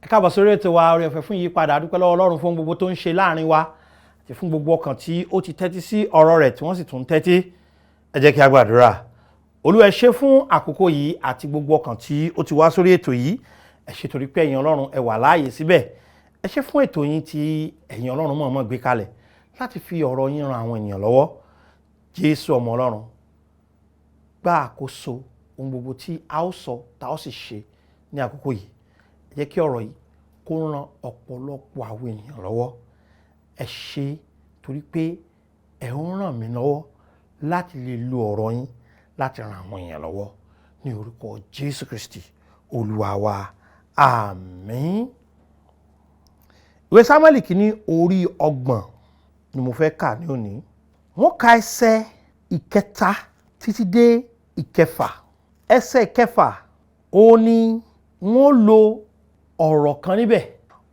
Ẹ káàbọ̀ sórí ètò wa oore ọ̀fẹ́ fún ìyípadà. Dúpẹ́ lọ́wọ́ Ọlọ́run fún gbogbo tó ń ṣe láàrin wa àti fún gbogbo ọkàn tí ó ti tẹ́tí sí ọ̀rọ̀ rẹ̀ tí wọ́n sì tún tẹ́tí. Ẹ jẹ́ kí a gbàdúrà. Olúwa ẹ ṣé fún àkókò yìí àti gbogbo ọkàn tí ó ti wá sórí ètò yìí. Ẹ ṣé torí pé ẹ̀yin Ọlọ́run ẹ wà láàyè síbẹ̀. Ẹ ṣé fún ètò yín tí ẹ̀yin Ọlọ́run mọ̀ọ́mọ̀ gbé kalẹ̀ láti fi ọ̀rọ̀ yín ran àwọn ènìyàn lọ́wọ́. Jésù ọmọ Ọlọ́run, gba àkóso ohun gbogbo tí a ó sọ tá ó sì ṣe ní àkókò yìí. Ẹ jẹ́ kí ọ̀rọ̀ yìí kó ran ọ̀pọ̀lọpọ̀ àwọn ènìyàn lọ́wọ́. Ẹ ṣé torí pé ẹ ń ràn mí lọ́wọ́ láti lè lo ọ̀rọ̀ yín láti ran àwọn èèyàn lọ́wọ́ ní orúkọ Jésù Kristi Olúwa wa. Àmín. Ìwé Sámúẹ́lì kìíní orí 30 ni mo fẹ́ kà ní òní. Wọ́n ka ẹsẹ̀ 3 títí dé 6. Ẹsẹ̀ 6 ó ní wọ́n lo ọ̀rọ̀ kan níbẹ̀.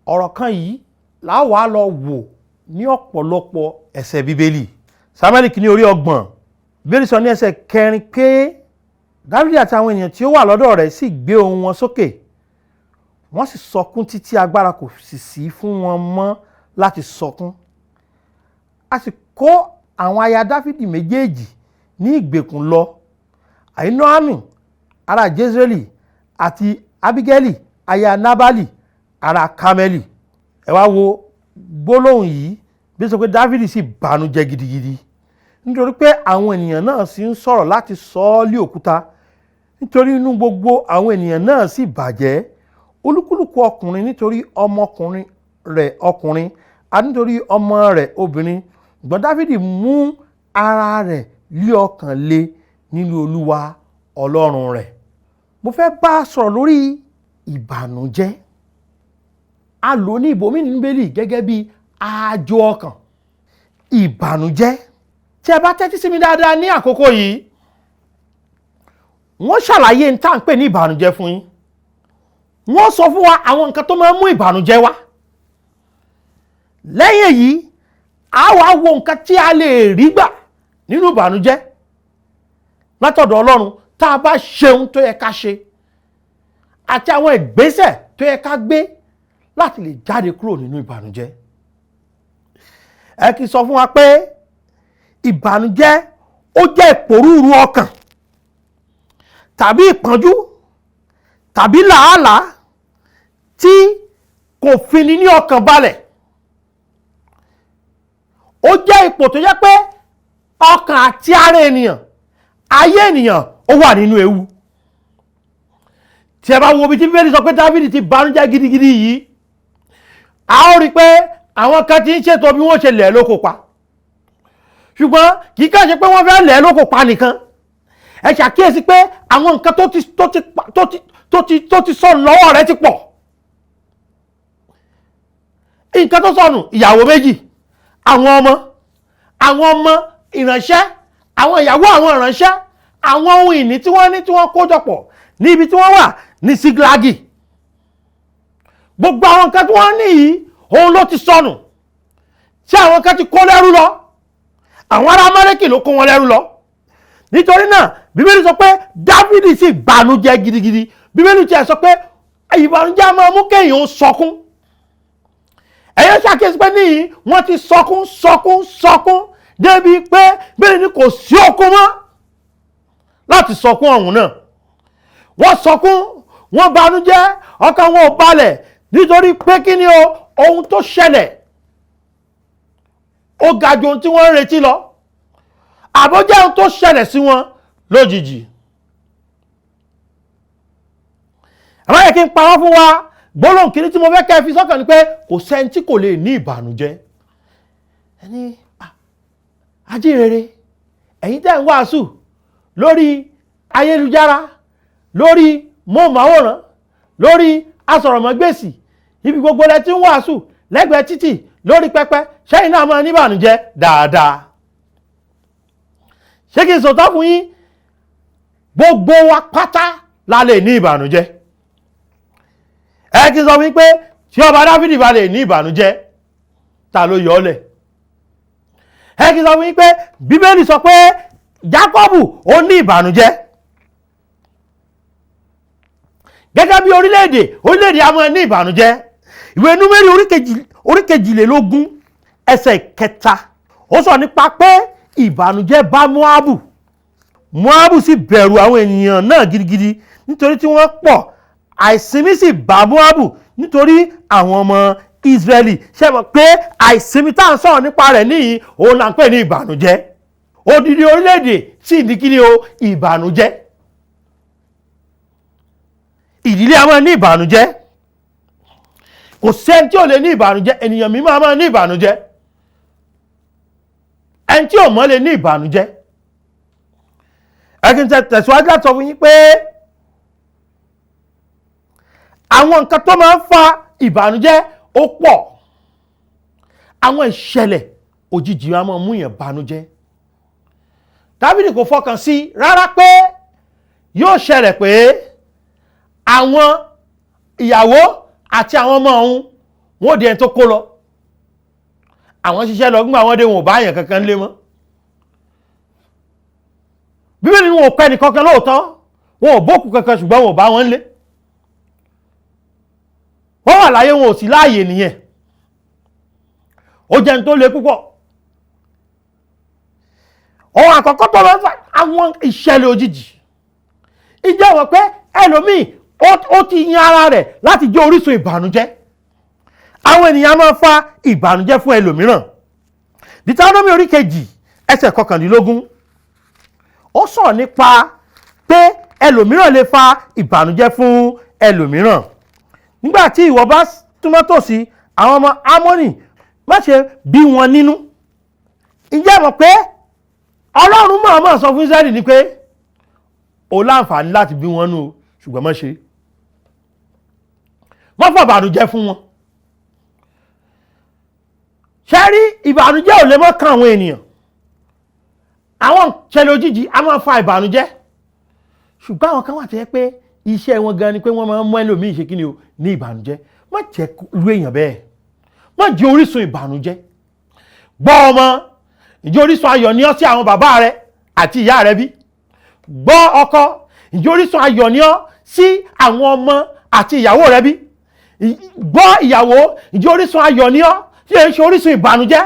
Ọ̀rọ̀ kan yìí la wá lọ wò ní ọ̀pọ̀lọpọ̀ ẹsẹ̀ Bíbélì. Sámúẹ́lì kìíní orí 30. Bíbélì sọ ní ẹsẹ̀ 4 pé Dáfídì àti àwọn ènìyàn tí ó wà lọ́dọ̀ rẹ̀ sì gbé ohùn wọn sókè. Wọ́n sì sọkún títí agbára kò sì sí fún wọn mọ́ láti sọkún. A sì kó àwọn aya Dáfídì méjèèjì ní ìgbèkùn lọ. Àhínóámì ará Jésréélì àti Ábígẹ́lì aya Nábálì ará Kámẹ́lì. Ẹ wá wo gbólóhùn yìí bí ó sọ pé Dáfídì sì bànújẹ́ gidigidi nítorí pé àwọn ènìyàn náà sì ń sọ̀rọ̀ láti sọ ọ́ lé òkúta. Nítorí inú gbogbo àwọn ènìyàn náà sì bàjẹ́, olúkúlùkù ọkùnrin nítorí ọmọkùnrin rẹ̀ ọkùnrin àti nítorí ọmọ rẹ̀ obìnrin. Ṣùgbọ́n Dáfídì mú ara rẹ̀ lé ọkàn le nínú Olúwa Ọlọ́run rẹ̀. Mo fẹ́ bá a sọ̀rọ̀ lórí ìbànújẹ́. A lò ní ibòmíì nínú Bíbélì gẹ́gẹ́ bí àjò ọkàn. Ìbànújẹ́. Tí ẹ bá tẹ́tí sí mi dáadáa ní àkókò yìí, wọ́n ṣàlàyé ní tá à ń pè ní ìbànújẹ́ fún yín. Wọ́n sọ fún wa àwọn nǹkan tó máa ń mú ìbànújẹ́ wá. Lẹ́yìn èyí, a wá wo nǹkan tí a lè rí gbà nínú ìbànújẹ́ látọ̀dọ̀ Ọlọ́run tá a bá ṣe ohun tó yẹ ká ṣe àti àwọn ìgbésẹ̀ tó yẹ ká gbé láti lè jáde kúrò nínú ìbànújẹ́. Ẹ kì í sọ fún wa pé ìbànújẹ́ ó jẹ́ ìpòrúurú ọkàn tàbí ìpọ́njú tàbí làálàá tí kò fini ní ọkàn balẹ̀. Ó jẹ́ ipò tó jẹ́ pé ọkàn àti ara ènìyàn, ayé ènìyàn ó wà nínú ewu. Tí ẹ bá wo bí tí Bíbélì sọ pé Dáfídì ti bànújẹ́ gidigidi yìí, a ó rí pé àwọn kan ti ń ṣètò bí wọ́n ṣe lẹ̀ lóko pa. Ṣùgbọ́n kì í kàn ṣe pé wọ́n fẹ́ lẹ̀ lóko pa nìkan. Ẹ ṣàkíyèsí pé àwọn nǹkan tó ti sọnù lọ́wọ́ rẹ̀ ti pọ̀. Nǹkan tó sọnù, ìyàwó méjì, àwọn ọmọ ìránṣẹ́, àwọn ìyàwó àwọn ìránṣẹ́, àwọn ohun ìní tí wọ́n ní tí wọ́n kó jọpọ̀ níbi tí wọ́n wà ní Síglágì. Gbogbo àwọn nǹkan tí wọ́n ní yìí òun ló ti sọnù. Tí àwọn kan ti kó lẹ́rú lọ, àwọn ará Amálẹ́kì ló kó wọn lẹ́rú lọ. Nítorí náà Bíbélì sọ pé Dáfídì sì bànújẹ́ gidigidi. Bíbélì tiẹ̀ sọ pé ìbànújẹ́ máa mú kéèyàn ó sọkún. Ẹ̀yin ṣàkíyèsí pé níyì wọ́n ti sọkún débi pé bẹ́ẹ̀ ni kò sí okun mọ́ láti sọkún ọ̀hún náà. Wọ́n sọkún, wọ́n bànújẹ́, ọkàn wọn ò balẹ̀ nítorí pé kí ni ohun tó ṣẹlẹ̀ ó ga ju ohun tí wọ́n ń retí lọ. Àbójẹ́ ohun tó ṣẹlẹ̀ sí wọn lójijì. Àwọn yẹ kí n parọ́ fún wa, gbólóhùn kìíní tí mo fẹ́ kẹ́ fi sọ́kàn ni pé kò sẹ́ni tí kò lè ní ìbànújẹ́. Ẹni ajínrere, ẹ̀yin tẹ́ ń wàásù lórí ayélujára, lórí móhùnmáwòrán, lórí asọ̀rọ̀mọ́gbèsì, ibi gbogbo lẹ tí ń wàásù, lẹ́gbẹ̀ẹ́ títì, lórí pẹpẹ, ṣẹ́yìn náà máa ní ìbànújẹ́ dáadáa. Ṣé kí n sọ̀tọ̀ fún yín? Gbogbo wa pátá la lè ní ìbànújẹ́. Ẹ kí n sọ fún yín pé tí ọba Dáfídì bá lè ní ìbànújẹ́, ta ló yọ ọ́ lẹ̀? Ẹ kí n sọ fún yín pé Bíbélì sọ pé Jákọ́bù ó ní ìbànújẹ́. gẹ́gẹ́ bí orílẹ̀-èdè a máa ní ìbànújẹ́. Ìwé Númérì orí kejìlélógún ẹsẹ̀ 3 ó sọ nípa pé ìbànújẹ́ bá Móábù sì bẹ̀rù àwọn ènìyàn náà gidigidi nítorí tí wọ́n pọ̀. Àìsinmi sì bá Móábù nítorí àwọn ọmọ Ísírẹ́lì. Ṣé mọ̀ pé àìsinmi tá à ń sọ̀rọ̀ nípa rẹ̀ níyì òun là ń pè ní ìbànújẹ́. Odidi orílẹ̀-èdè sì ní kí ni o, ìbànújẹ́. Ìdílé a máa ní ìbànújẹ́. Kò sẹ́ni tí ò lè ní ìbànújẹ́. Ènìyàn mímọ́ a máa ní ìbànújẹ́. Ẹni tí ò mọ̀ lè ní ìbànújẹ́. Ẹ̀kí n tẹ̀síwájú láti sọ fún yín pé àwọn nǹkan tó máa ń fa ìbànújẹ́ ó pọ̀. Àwọn ìṣẹ̀lẹ̀ òjijì a máa mú yàn bànújẹ́. Dáfídì kò fọkàn sí rárá pé yóò ṣẹlẹ̀ pé àwọn ìyàwó àti àwọn ọmọ òun wọ́n di ẹni tó kó lọ. Àwọn ṣiṣẹ́ lọ gbọ́n àwọn dé wọn ò bá yàn kankan lé mọ́. Bíbélì ni wọn ò pẹ́ ní kankan lóòótọ́, wọn ò bókù kankan ṣùgbọ́n wọn ò bá wọn lé. Wọ́n wà láyé wọn ò sí láàyè nìyẹn. Ó jẹ́ ní tó le púpọ̀. Ohun àkọ́kọ́ tó máa ń fa àwọn ìṣẹ̀lẹ̀ òjijì. Ìjẹ́ wọ́n pé ẹlòmíì ó ti yan ara rẹ̀ láti jẹ́ orísun ìbànújẹ́. Àwọn ènìyàn máa ń fa ìbànújẹ́ fún ẹlòmíràn. Dítárónómì orí 2 ẹsẹ̀ 19 ó sọ̀rọ̀ nípa pé ẹlòmíràn lè fa ìbànújẹ́ fún ẹlòmíràn. Nígbà tí ìwọ bá túmọ̀ tòsí àwọn ọmọ Ámónì, má ṣe bí wọn nínú. Ìjẹ́ mọ̀ pé Ọlọ́run máa sọ fún Ísírẹ́lì ní pé o láǹfààní láti bí wọn nú ṣùgbọ́n má ṣe. Má fà ìbànújẹ́ fún wọn. Ṣé rí ìbànújẹ́ ò lè mọ́ kàn àwọn ènìyàn. Àwọn ìṣẹ̀lẹ̀ òjijì a máa fa ìbànújẹ́. Ṣùgbọ́n àwọn kan wà tó yẹ pé iṣẹ́ wọn gan ni pé wọ́n máa ń mú ẹlòmíì ṣe kí ni o ní ìbànújẹ́. Má jẹ́ irú èèyàn bẹ́ẹ̀. Má jẹ́ orísun ìbànújẹ́. Gbọ́ ọmọ, ǹjẹ́ orísun ayọ̀ ni ọ́ sí àwọn bàbá rẹ àti ìyá rẹ bí? Gbọ́ ọkọ, ǹjẹ́ orísun ayọ̀ ni ọ́ sí àwọn ọmọ àti ìyàwó rẹ bí? Gbọ́ ìyàwó, ǹjẹ́ orísun ayọ̀ ni ọ́ tí èyí ṣe orísun ìbànújẹ́?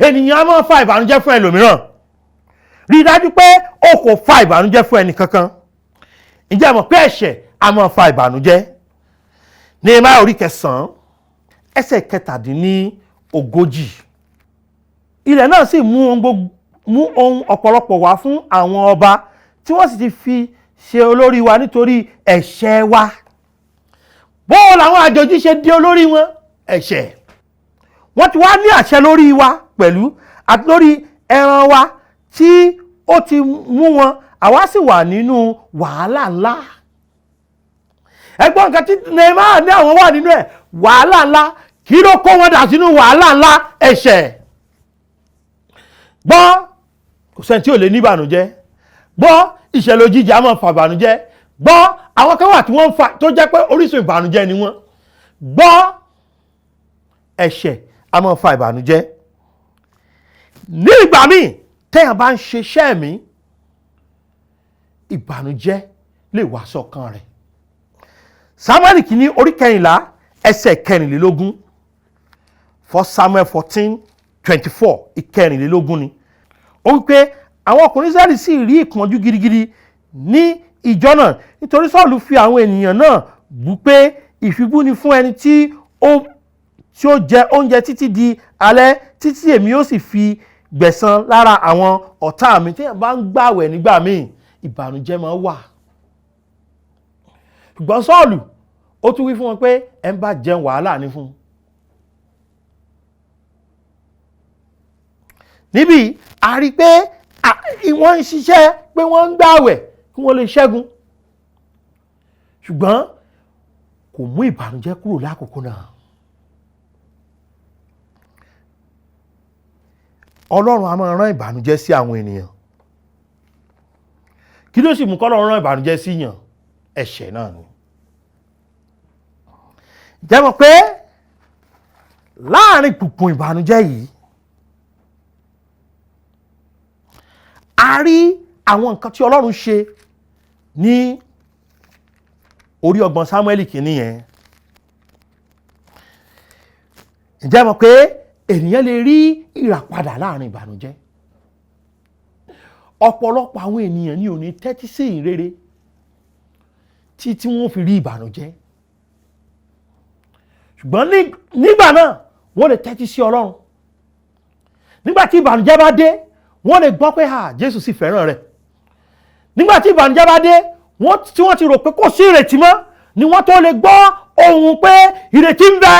Ènìyàn á máa fa ìbànújẹ́ fún ẹlòmíràn. Rí dájú pé o kò fa ìbànújẹ́ fún ẹnì kankan. Ǹjẹ́ mọ̀ pé ẹ̀ṣẹ̀ á máa fa ìbànújẹ́? Néhémáyà orí 9 ẹsẹ̀ 17. Ilẹ̀ náà sì mú ohun ọ̀pọ̀lọpọ̀ wá fún àwọn ọba tí wọ́n sì ti fi ṣe olórí wa nítorí ẹ̀ṣẹ̀ wa. Bó làwọn àjòjì ṣe di olórí wọn? Ẹ̀ṣẹ̀. Wọ́n ti wá ní àṣẹ lórí wa pẹ̀lú àti lórí ẹran wa tí ó ti mú wọn, àwa sì wà nínú wàhálà ńlá. Ẹgbọ́n nǹkan tí Néhémáyà ní àwọn wà nínú ẹ̀, wàhálà ńlá. Kí ló kó wọn dà sínú wàhálà ńlá? Ẹ̀ṣẹ̀. Gbọ́, kò sẹ́ni tí ò lè ní ìbànújẹ́. Gbọ́, ìṣẹ̀lẹ̀ òjijì á máa fa ìbànújẹ́. Gbọ́, àwọn kan wà tí wọ́n ń fa tó jẹ́ pé orísun ìbànújẹ́ ni wọ́n. Gbọ́, ẹ̀ṣẹ̀ á máa fa ìbànújẹ́. Ní ìgbà míì téèyàn bá ń ṣiṣẹ́ ẹ̀mí, ìbànújẹ́ lè wá sọ́kàn rẹ̀. Sámúẹ́lì kìíní orí 14 ẹsẹ̀ 24. 1 Samuel 14:24 24 ni. Ó wí pé àwọn ọkùnrin Ísírẹ́lì sì rí ìpọ́njú gidigidi ní ìjọ náà nítorí Sọ́ọ̀lù fi àwọn ènìyàn náà bú pé ìfibú ni fún ẹni tí ó jẹ oúnjẹ títí di alẹ́, títí èmi ó sì fi gbẹ̀san lára àwọn ọ̀tá mi. Téèyàn bá ń gbààwẹ̀ nígbà míì, ìbànújẹ́ máa wà. Ṣùgbọ́n Sọ́ọ̀lù ó tún wí fún wọn pé ẹ ń bá jẹun wàhálà ní fún. Níbi a rí pé wọ́n ń ṣiṣẹ́ pé wọ́n ń gbààwẹ̀ kí wọ́n lè ṣẹ́gun. Ṣùgbọ́n kò mú ìbànújẹ́ kúrò lákòókò náà. Ọlọ́run a máa rán ìbànújẹ́ sí àwọn ènìyàn. Kí ló sì mú k'Ọlọ́run rán ìbànújẹ́ sí yàn? Ẹ̀ṣẹ̀ náà ni. Jẹ́ mọ̀ pé láàrin gbùngbùn ìbànújẹ́ yìí, a rí àwọn nǹkan tí Ọlọ́run ṣe ní orí ọgbọ̀n Sámúẹ́lì kìíní yẹn. Ǹjẹ́ mọ̀ pé ènìyàn lè rí ìràpadà láàrin ìbànújẹ́? Ọ̀pọ̀lọpọ̀ àwọn ènìyàn ní ò ní tẹ́tí sí ìrere tí wọ́n fi rí ìbànújẹ́. Ṣùgbọ́n nígbà náà wọ́n lè tẹ́tí sí Ọlọ́run. Nígbà tí ìbànújẹ́ bá dé, wọ́n lè gbọ́ pé Jésù sì fẹ́ràn rẹ̀. Nígbà tí ìbànújẹ́ bá dé, tí wọ́n ti rò pé kò sí ìrètí mọ́, ni wọ́n tó lè gbọ́ ohùn pé ìrètí ń bẹ,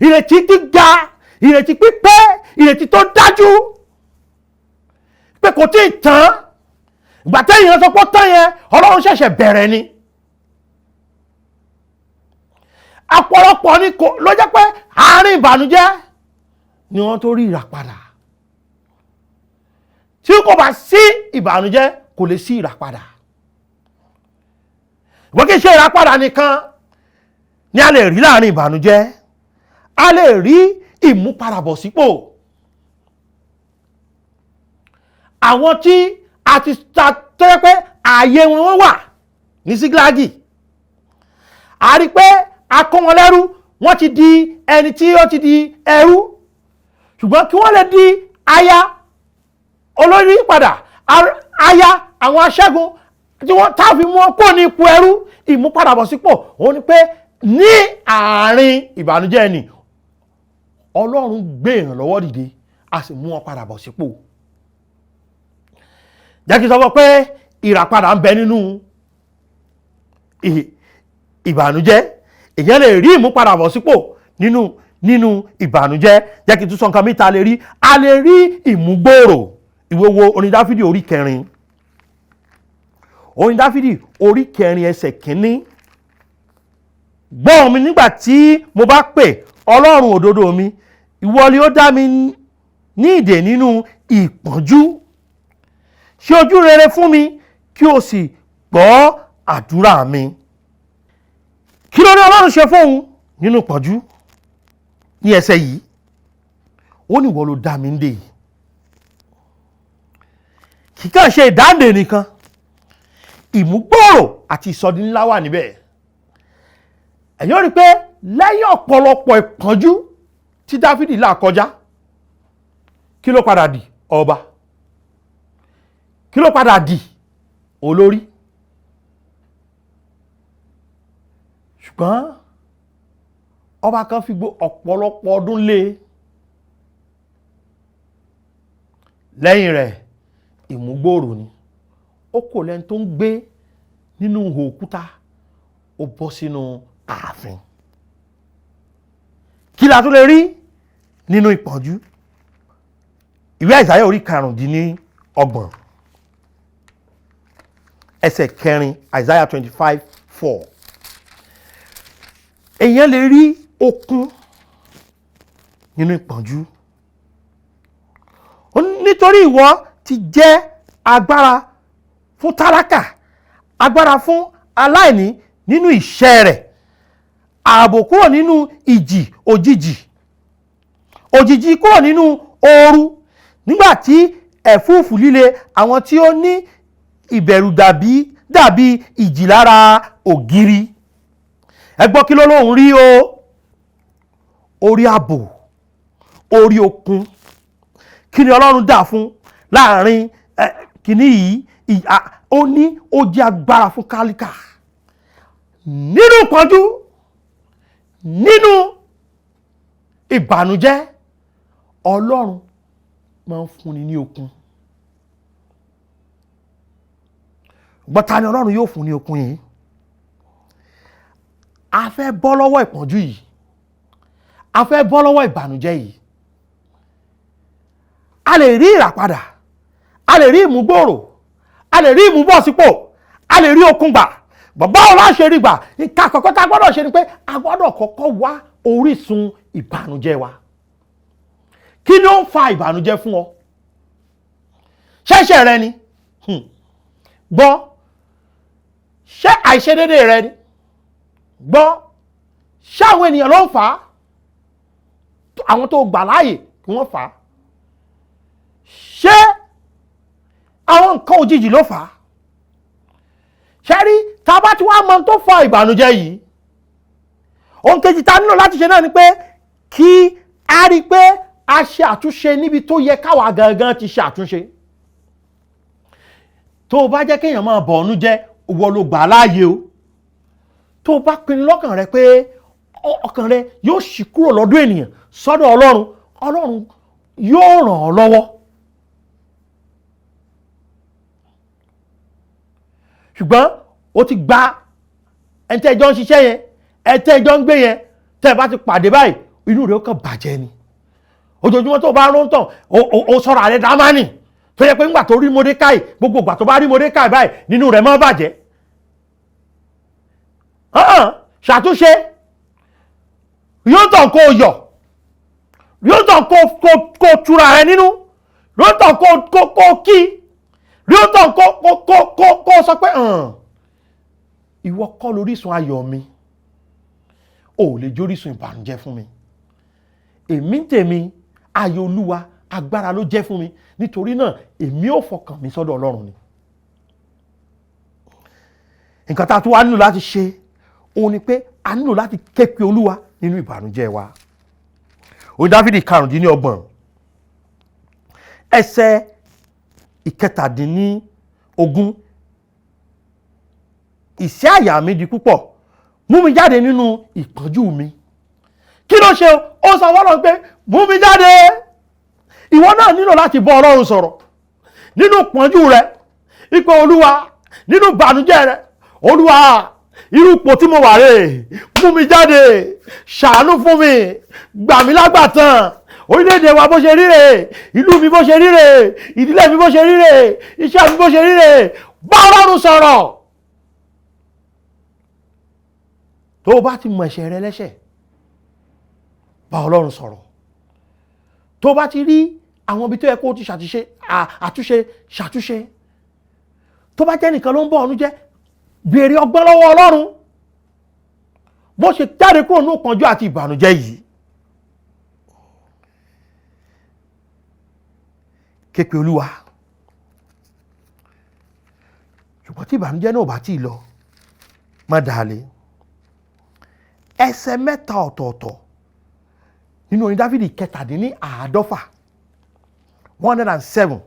ìrètí gíga, ìrètí pípé, ìrètí tó dájú, pé kò tí ì tán. Ìgbà téèyàn sọ pé ó tán yẹn, Ọlọ́run ṣẹ̀ṣẹ̀ bẹ̀rẹ̀ ni. Ọ̀pọ̀lọpọ̀ ni ló jẹ́ pé àárín ìbànújẹ́ ni wọ́n tó rí ìràpadà. Tí kò bá sí ìbànújẹ́, kò lè sí ìràpadà. Wọ́n kì í ṣe ìràpadà nìkan ni a lè rí láàrin ìbànújẹ́. A lè rí ìmúpadàbọ̀sípò. Àwọn tí a ti tẹ́ pé ààyè wọn wà ní Sígílágì, a rí pé a kó wọn lẹ́rú, wọ́n ti di ẹni tí ó ti di ẹrú. Ṣùgbọ́n kí wọ́n lè di aya olórí padà, aya àwọn aṣẹ́gun tí wọ́n táfi mú wọn kó ní ipò ẹrú. Ìmúpadàbọ̀sípò òun ni pé ní àárín ìbànújẹ́ ni Ọlọ́run gbé ìrànlọ́wọ́ dìde, a sì mú wọn padà bọ̀ sípò. Jẹ́ kí n sọ fún ọ pé ìràpadà ń bẹ nínú ìbànújẹ́. Èyàn lè rí ìmúpadàbọ̀sípò nínú ìbànújẹ́. Jẹ́ kí n tún sọ nǹkan mìta lè rí. A lè rí ìmúgbòòrò. Ìwé wo orin Dáfídì orí 4. Orin Dáfídì orí 4 ẹsẹ̀ 1. Gbọ́ mi nígbà tí mo bá pè, Ọlọ́run òdodo mi, ìwọ ni ó dá mi ní ìdè nínú ìpọ́njú. Ṣe ojú rere fún mi kí o sì gbọ́ àdúrà mi. Kí ló ní Ọlọ́run ṣe fóun nínú ìpọ́njú? Ní ẹsẹ̀ yìí, ó ní ìwọ ló dá mi nídè yìí. Kì í kàn ṣe ìdáǹdè nìkan, ìmúgbòòrò àti ìsọdínlá wà níbẹ̀. Ẹ̀yin rí pé lẹ́yìn ọ̀pọ̀lọpọ̀ ìpọ́njú tí Dáfídì là kọjá, kí ló padà di? Ọba. Kí ló padà di? Olórí. Ṣùgbọ́n ọba kan fi ọ̀pọ̀lọpọ̀ ọdún lé. Lẹ́yìn rẹ̀, ìmúgbòòrò ni. Ó kò lẹ́ni tó ń gbé nínú òkúta, ó bọ́ sínú ààfin. Kí la tún lè rí nínú ìpọ́njú? Ìwé Àìsáyà orí 25 ẹsẹ̀ 4, Àìsáyà 25:4. Èèyàn lè rí okun nínú ìpọ́njú. Nítorí ìwọ ti jẹ́ agbára fún tálákà, agbára fún aláìní nínú ìṣẹ́ rẹ̀, ààbò kúrò nínú ìjì òjijì, òjijì kúrò nínú ooru, nígbàtí ẹ̀fúùfù líle àwọn tí ó ní ìbẹ̀rù dàbí ìjì lára ògiri. Ẹ gbọ́ kí ló lóhùn rí o? Orí ààbò, orí okun. Kí ni Ọlọ́run dà fún láàrin kìíní yìí? Ó ní ó jẹ́ agbára fún kálíkà. Nínú ìpọ́njú, nínú ìbànújẹ́, Ọlọ́run máa ń fúnni ní okun. Gbọ́ta ni Ọlọ́run yóò fún ní okun yìí. A fẹ́ bọ́ lọ́wọ́ ìpọ́njú yìí. A fẹ́ bọ́ lọ́wọ́ ìbànújẹ́ yìí. A lè rí ìràpadà. A lè rí ìmúgbòòrò. A lè rí ìmúbọ̀sípò. A lè rí okun gbà. Bàbá ọlá ṣe rí gbà. Nǹkan àkọ́kọ́ tá a gbọ́dọ̀ ṣe ni pé a gbọ́dọ̀ kọ́kọ́ wá orísun ìbànújẹ́ wa. Kí ni ó ń fa ìbànújẹ́ fún ọ? Ṣẹ́ṣẹ̀ rẹ ni? Gbọ́. Ṣé àìṣedédé rẹ ni? Gbọ́. Ṣé àwọn ènìyàn ló ń fà á? Àwọn tó gbà láàyè kí wọ́n fà á. Ṣé àwọn nǹkan òjijì ló fà á? ṣẹ́rí tá a bá ti wá mọ tó fa ìbànújẹ́ yìí, ohun kejì tá a nílò láti ṣe náà ni pé kí a rí pé a ṣe àtúnṣe níbi tó yẹ káwa gangan ti ṣe àtúnṣe. tó o bá jẹ́ kéèyàn máa bọ̀ ọ́nú jẹ́ ìwọ ló gbà láàyè o. tó o bá pinnu lọ́kàn rẹ pé ọkàn rẹ yóò ṣí kúrò lọ́dọ̀ ènìyàn sọ́dọ̀ Ọlọ́run, Ọlọ́run yóò ràn ọ́ lọ́wọ́. ṣùgbọ́n o ti gba ẹni tẹ́ ẹjọ́ ń ṣiṣẹ́ yẹn, ẹni tẹ́ ẹjọ́ ń gbé yẹn, tẹ́ ẹ bá ti pàdé báyìí inú rẹ̀ ó kàn bàjẹ́ ni. ojoojúmọ́ tó bá rún tàn o sọ̀rọ̀ àrẹ dámánì tó yẹ pé ńgbà tó rí Mọ́dékáì, gbogbo ìgbà tó bá rí Mọ́dékáì báyìí nínú rẹ̀ máa bàjẹ́. ṣàtúnṣe, yóò tàn kó yọ̀, yóò tàn kó tura rẹ nínú, yóò tàn kó kí, yóò tàn kó sọ pé ìwọ kọ́ lórísun ayọ̀ mi, ò lè jórísun ìbànújẹ́ fún mi. èmi tèmi ayọ̀ Olúwa agbára ló jẹ́ fún mi, nítorí náà èmi ò fọkàn mi sọ́dọ̀ Ọlọ́run ni. nǹkan tá a tún wá nílò láti ṣe òun ni pé a nílò láti ké pe Olúwa nínú ìbànújẹ́ wa. Orin Dáfídì karùndínlọ́gbọ̀n ẹsẹ̀ ìkẹtàdínlógún. ìṣẹ́ àyà mi di púpọ̀, mú mi jáde nínú ìpọ́njú mi. kí ló ṣe ó sọ fọ́lọ́run pé mú mi jáde. ìwọ náà nílò láti bọ́ Ọlọ́run sọ̀rọ̀ nínú ìpọ́njú rẹ, ipò Olúwa nínú ìbànújẹ́ rẹ. Olúwa, irú ipò tí mo wà rè, mú mi jáde, ṣàánú fún mi, gbà mí lágbàtàn. orílẹ̀-èdè wa bó ṣe rí rè, ìlú mi bó ṣe rí rè, ìdílé mi bó ṣe rí rè, iṣẹ́ mi bó ṣe rí rè. bá Ọlọ́run sọ̀rọ̀. tó o bá ti mọ ẹ̀ṣẹ̀ rẹ lẹ́ṣẹ̀, bá Ọlọ́run sọ̀rọ̀. tó o bá ti rí àwọn ibi tó yẹ kó o ti ṣàtúnṣe, tó bá jẹ́ nìkan ló ń bọ̀ ọ́nú jẹ́, béèrè ọgbọ́n lọ́wọ́ Ọlọ́run bó ṣe jáde kúrò ní ìpọ́njú àti ìbànújẹ́ yìí. ké pe Olúwa. ṣùgbọ́n tí ìbànújẹ́ náà ò bá tí ì lọ, má dàálé. ẹsẹ̀ mẹ́ta ọ̀tọ̀ọ̀tọ̀ nínú orin Dáfídì 17 107,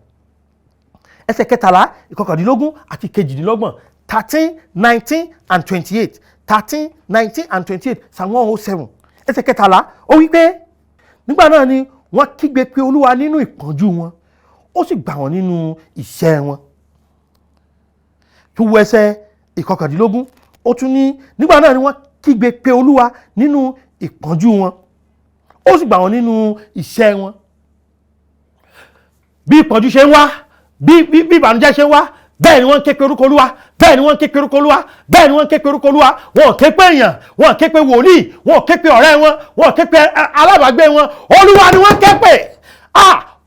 ẹsẹ̀ 13, 19 àti 22, 13, 19 and 28, 13, 19 and 28, Psalm 107. ẹsẹ̀ 13 ó wí pé nígbà náà ni wọ́n kígbe pé Olúwa nínú ìpọ́njú wọn, ó sì gbà wọ́n nínú ìṣẹ́ wọn. tó wo ẹsẹ̀ 19 ó tún ní nígbà náà ni wọ́n kígbe pé Olúwa nínú ìpọ́njú wọn, ó sì gbà wọ́n nínú ìṣẹ́ wọn. bí ìpọ́njú ṣe ń wá, bí ìbànújẹ́ ṣe ń wá, bẹ́ẹ̀ ni wọ́n ń ké pe orúkọ Olúwa, bẹ́ẹ̀ ni wọ́n ń ké pe orúkọ Olúwa, bẹ́ẹ̀ ni wọ́n ń ké pe orúkọ Olúwa. wọn ò ké pe èèyàn, wọn ò ké pe wòlíì, wọn ò ké pe ọ̀rẹ́ wọn, wọn ò ké pe alábàágbé wọn. Olúwa ni wọ́n ké pe.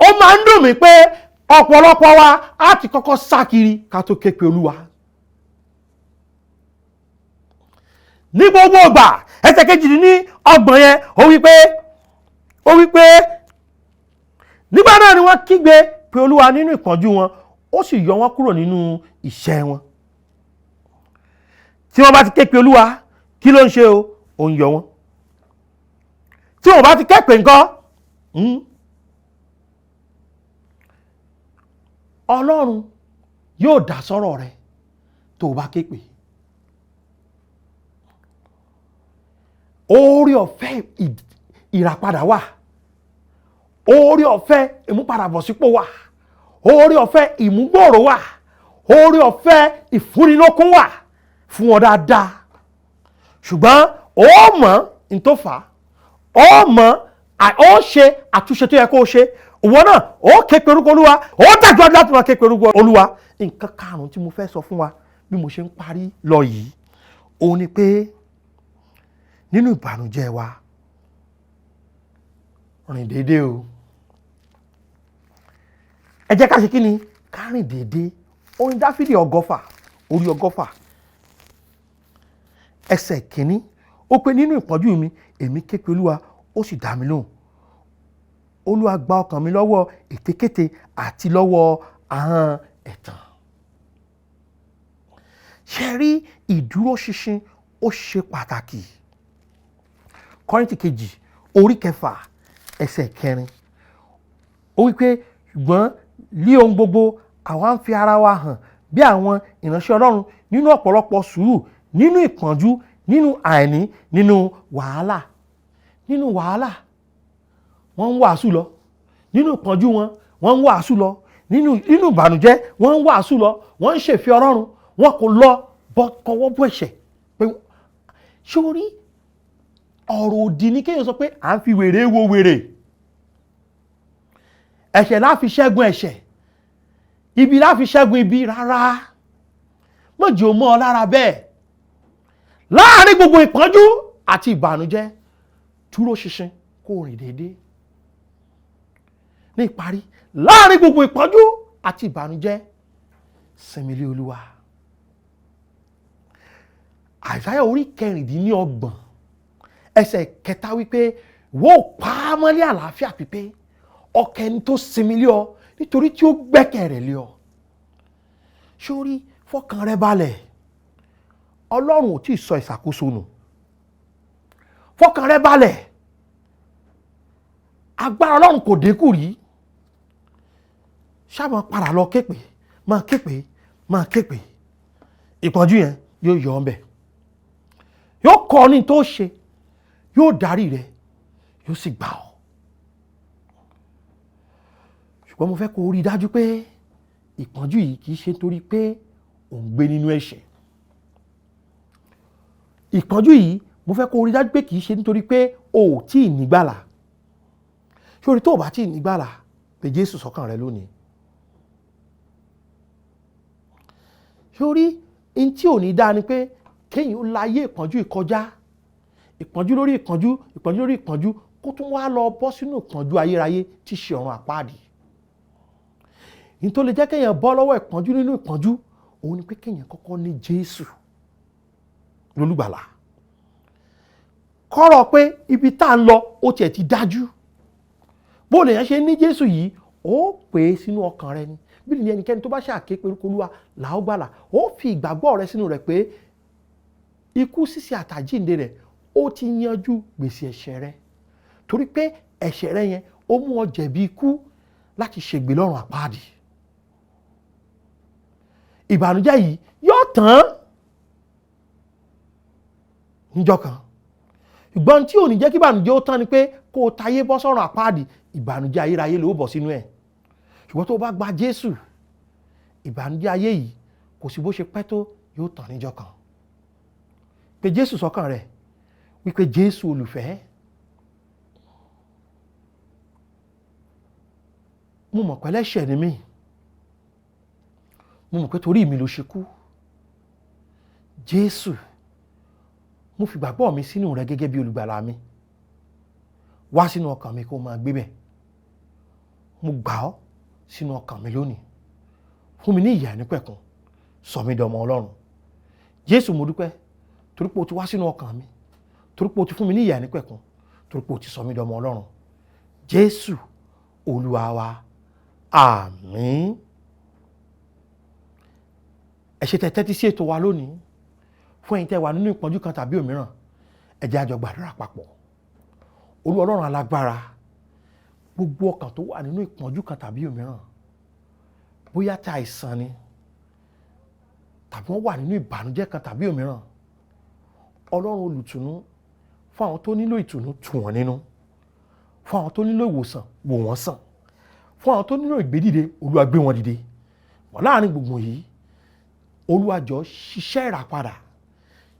ó máa ń dùn mí pé ọ̀pọ̀lọpọ̀ wa á ti kọ́kọ́ sá kiri ká tó ké pe Olúwa. ní gbogbo ìgbà ẹsẹ̀ 28 yẹn ó wí pé nígbà náà ni wọ́n kígbe pé Olúwa nínú ìpọ́njú wọn, ó sì yọ wọ́n kúrò nínú ìṣẹ́ wọn. tí wọ́n bá ti ké pe Olúwa, kí ló ń ṣe o? ó ń yọ wọ́n. tí wọ́n bá ti ké pe nǹkan, Ọlọ́run yóò dá sọ́rọ̀ rẹ tó o bá ké pe. oore ọ̀fẹ́ ìràpadà wà, oore ọ̀fẹ́ ìmúpadàbọ̀sípò wà, oore ọ̀fẹ́ ìmúgbòòrò wà, oore ọ̀fẹ́ ìfúnnilókun wà fún ọ dáadáa. ṣùgbọ́n ó mọ̀ ní tó fà á, ó ṣe àtúnṣe tó yẹ kó o ṣe. òwò náà ó ké pe orúkọ Olúwa, ó dájú láti máa ké pe orúkọ Olúwa. nǹkan karùn-ún tí mo fẹ́ sọ fún wa bí mo ṣe ń parí lọ yìí, òun ni pé nínú ìbànújẹ́ wa, rìn déédéé o. ẹ jẹ́ ká ṣe kí ni? ká rìn déédéé. orin Dáfídì 100 ẹsẹ̀ 1 ó pé nínú ìpọ́njú mi èmi ké pe Olúwa, ó sì dá mi lóhùn. Olúwa gba ọkàn mi lọ́wọ́ ètekéte àti lọ́wọ́ ahọ́n ẹ̀tàn. ṣe rí ìdúróṣinṣin ó ṣe pàtàkì. Kọ́ríńtì kejì orí 6 ẹsẹ̀ 4 ó wí pé ṣùgbọ́n lí ohun gbogbo àwa ń fi ara wa hàn bí àwọn ìránṣẹ́ Ọlọ́run nínú ọ̀pọ̀lọpọ̀ sùúrù, nínú ìpọ́njú, nínú àìní, nínú wàhálà. Nínú wàhálà wọ́n ń wàásù lọ, nínú ìpọ́njú wọ́n ń wàásù lọ, nínú ìbànújẹ́ wọ́n ń wàásù lọ, wọ́n ń ṣèfẹ́ Ọlọ́run, wọn kò lọ kọwọ́ bọ́ ẹ̀ṣẹ̀. Pé sórí ọ̀rọ̀ òdì ní kéèyàn sọ pé à ń fi wèrè wo wèrè. Ẹ̀ṣẹ̀ la fi ṣẹ́gun ẹ̀ṣẹ̀, ibi la fi ṣẹ́gun ibi. Rárá, mọ̀jì ò mọ́ ọ lára bẹ́ẹ̀. Láàárín gbogbo ìpọ́njú àti ìbànújẹ́, dúró ṣinṣin kó rìn déédéé. Ní ìparí, láàárín gbogbo ìpọ́njú àti ìbànújẹ́, sinmi lé Olúwa. Àìsáyà orí 26 ẹsẹ̀ 3 wípé wó pa á mọ́lé àlàáfíà pípé ọkàn ẹni tó sinmi lé ọ nítorí tí ó gbẹ́kẹ̀ rẹ̀ lé ọ. Sórí fọkàn rẹ balẹ̀, Ọlọ́run ò tí ì sọ ìṣàkóso nù. Fọkàn rẹ balẹ̀, agbára Ọlọ́run kò dínkù rí. Ṣá máa padà lọ képe, máa képe. Ìpọ́njú yẹn yóò yọ ọ́ bẹ̀, yóò kọ́ ọ ní tó ṣe, yóò darí rẹ, yóò sì gbà ọ́. Ṣùgbọ́n mo fẹ́ kó rí dájú pé ìpọ́njú yìí kìí ṣe nítorí pé ò ń gbé nínú ẹ̀ṣẹ̀. Ìpọ́njú yìí mo fẹ́ kó rí dájú pé kìí ṣe nítorí pé o ò tí ì nígbàlà. Ṣórí tó o bá tí ì nígbàlà, pé Jésù sọ́kàn rẹ lónìí. Sórí in tí ò ní dá ni pé kéèyàn ó láyé ìpọ́njú ìkọjá, ìpọ́njú lórí ìpọ́njú kó tún wá lọ bọ́ sínú ìpọ́njú ayérayé tí ṣe ọ̀run àpáàdì. In tó lè jẹ́ kéèyàn bọ́ lọ́wọ́ ìpọ́njú nínú ìpọ́njú òun ni pé kéèyàn kọ́kọ́ ní Jésù lólùgbàlà. Kọ́rọ̀ pé ibi tá ń lọ ó tiẹ̀ ti dájú. Bó lèyàn ṣe ní Jésù yìí, ó pè é sínú ọkàn rẹ ni. Bí ní ẹnikẹ́ni tó bá ṣàké pé orúkọ Olúwa là ó gbàlà, ó fi ìgbàgbọ́ rẹ sínú rẹ̀ pé ikú sísí àtàjíǹde rẹ̀ ó ti yanjú gbèsè ẹ̀ṣẹ̀ rẹ. Torí pé ẹ̀ṣẹ̀ rẹ yẹn ó mú ọ jẹ̀bi ikú láti ṣègbè lọ́run àpáàdì. Ìbànújẹ́ yìí yóò tán níjọ́ kan. Ìgbọ́n tí ò ní jẹ́ kí ìbànújẹ́ ó tán ni pé kó o tayé bọ́ sọ́run àpáàdì, ìbànújẹ́ ayérayé ló bọ̀ sínú ẹ̀. Ṣùgbọ́n tó bá gba Jésù, ìbànújẹ́ ayé yìí kò sí bó ṣe pẹ́ tó yóò tán níjọ́ kan. Pé Jésù sọ́kàn rẹ̀ wípé Jésù olùfẹ́, mo mọ̀ pé ẹlẹ́ṣẹ̀ ni mí, mo mọ̀ pé torí mi ló ṣe kú. Jésù, mo fi ìgbàgbọ́ mi sínú rẹ gẹ́gẹ́ bí olùgbàlà mi. Wá sínú ọkàn mi kó máa gbé bẹ̀. Mo gbà ọ́ sínú ọkàn mi lónìí. Fún mi ní ìyè àìnípẹ̀kun, sọ mí dọmọ Ọlọ́run. Jésù, mo dúpẹ́ torí pé o ti wá sínú ọkàn mi, torí pé o ti fún mi ní ìyè àìnípẹ̀kun, torí pé o ti sọ mí dọmọ Ọlọ́run. Jésù Olúwa wa, àmín. Ẹ ṣé tẹ́ tẹ́tí sí ètò wa lónìí. Fún ẹ̀yin tẹ́ wà nínú ìpọ́njú kan tàbí òmíràn, ẹ jẹ́ a jọ gbàdúrà papọ̀. Olúwa Ọlọ́run alágbára, gbogbo ọkàn tó wà nínú ìpọ́njú kan tàbí òmíràn, bóyá tí àìsàn ni tàbí wọ́n wà nínú ìbànújẹ́ kan tàbí òmíràn, Ọlọ́run olùtùnú, fún àwọn tó nílò ìtùnú, tù wọ́n nínú. Fún àwọn tó nílò ìwòsàn, wò wọ́n sàn. Fún àwọn tó nílò ìgbédìde, Olúwa gbé wọn dìde. Wọ́n láàrin gbogbo yìí, Olúwa jọ̀ọ́ ṣiṣẹ́ ìràpadà,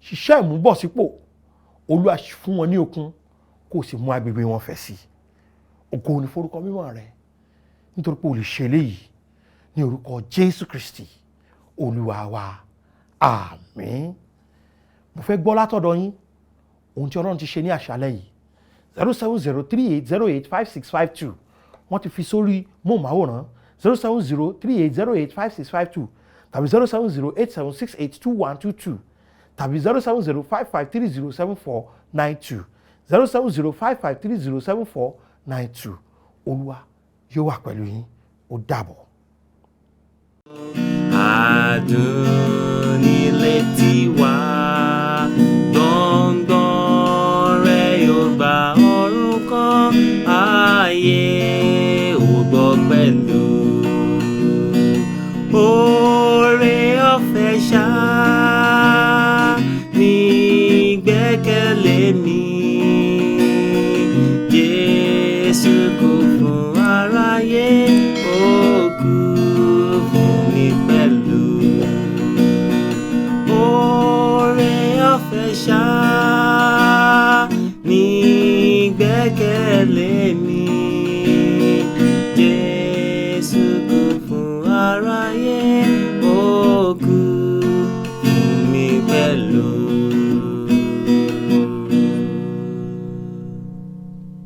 ṣiṣẹ́ ìmúbọ̀sípò. Olúwa fún wọn ní okun, kó sì mú agbègbè wọn fẹ̀ sí. Ògo ni forúkọ mímọ́ rẹ, nítorí pé o lè ṣe eléyìí ní orúkọ Jésù Kristi Olúwa wa, àmín. Mo fẹ́ gbọ́ látọ̀dọ̀ yín ohun tí Ọlọ́run ti ṣe ní àṣálẹ́ yìí. 07038085652 wọ́n ti fi sórí móhùnmáwòrán 07038085652 tàbí 07087682122 tàbí 07055307492 07055307492. Olúwa yóò wà pẹ̀lú yín. Ó dàbọ̀. Adonai. létí wa gbọ̀ngbọ̀n rẹ̀ yóò gba ọ̀run kan ayé ò gbọ́ pẹ̀lú oore ọ̀fẹ́ ṣá ní gbẹ́kẹ̀lé mi